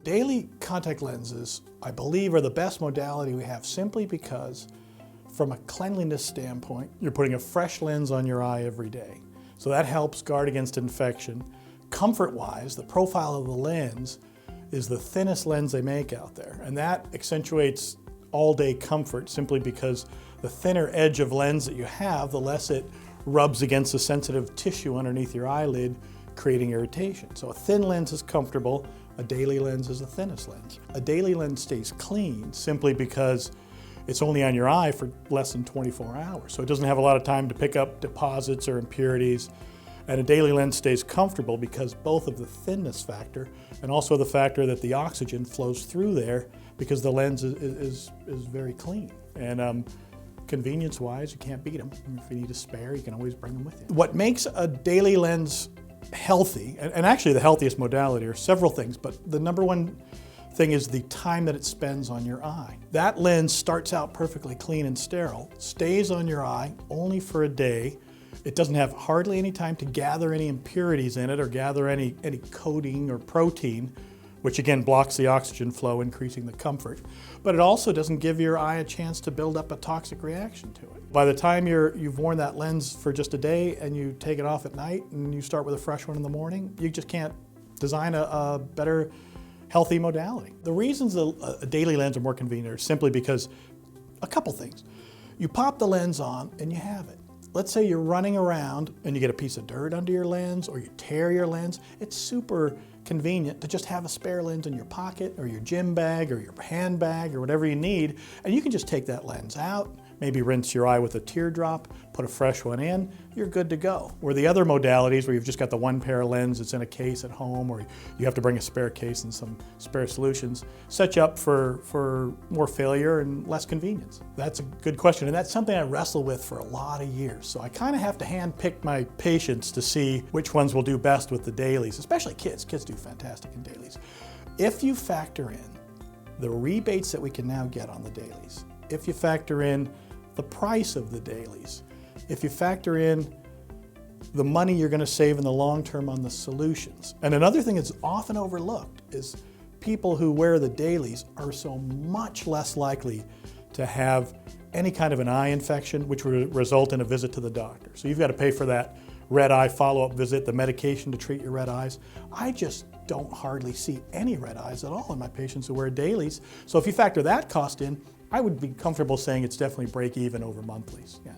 Daily contact lenses, I believe, are the best modality we have simply because from a cleanliness standpoint, you're putting a fresh lens on your eye every day. So that helps guard against infection. Comfort-wise, the profile of the lens is the thinnest lens they make out there, and that accentuates all-day comfort simply because the thinner edge of lens that you have, the less it rubs against the sensitive tissue underneath your eyelid, creating irritation. So a thin lens is comfortable, a daily lens is the thinnest lens. A daily lens stays clean simply because it's only on your eye for less than 24 hours. So it doesn't have a lot of time to pick up deposits or impurities. And a daily lens stays comfortable because both of the thinness factor and also the factor that the oxygen flows through there because the lens is very clean. And convenience-wise, you can't beat them. If you need a spare, you can always bring them with you. What makes a daily lens healthy, and actually the healthiest modality, are several things, but the number one thing is the time that it spends on your eye. That lens starts out perfectly clean and sterile, stays on your eye only for a day. It doesn't have hardly any time to gather any impurities in it or gather any coating or protein, which again blocks the oxygen flow, increasing the comfort. But it also doesn't give your eye a chance to build up a toxic reaction to it. By the time you've worn that lens for just a day and you take it off at night and you start with a fresh one in the morning, you just can't design a better healthy modality. The reasons a daily lens are more convenient are simply because a couple things. You pop the lens on and you have it. Let's say you're running around and you get a piece of dirt under your lens or you tear your lens. It's super convenient to just have a spare lens in your pocket or your gym bag or your handbag or whatever you need, and you can just take that lens out, maybe rinse your eye with a teardrop, put a fresh one in, you're good to go. Where the other modalities where you've just got the one pair of lens that's in a case at home or you have to bring a spare case and some spare solutions, set you up for more failure and less convenience. That's a good question, and that's something I wrestle with for a lot of years. So I kind of have to hand-pick my patients to see which ones will do best with the dailies, especially kids. Kids do fantastic in dailies. If you factor in the rebates that we can now get on the dailies, if you factor in the price of the dailies, if you factor in the money you're going to save in the long term on the solutions. And another thing that's often overlooked is people who wear the dailies are so much less likely to have any kind of an eye infection, which would result in a visit to the doctor. So you've got to pay for that red eye follow-up visit, the medication to treat your red eyes. I just don't hardly see any red eyes at all in my patients who wear dailies. So if you factor that cost in, I would be comfortable saying it's definitely break even over monthlies. Yeah.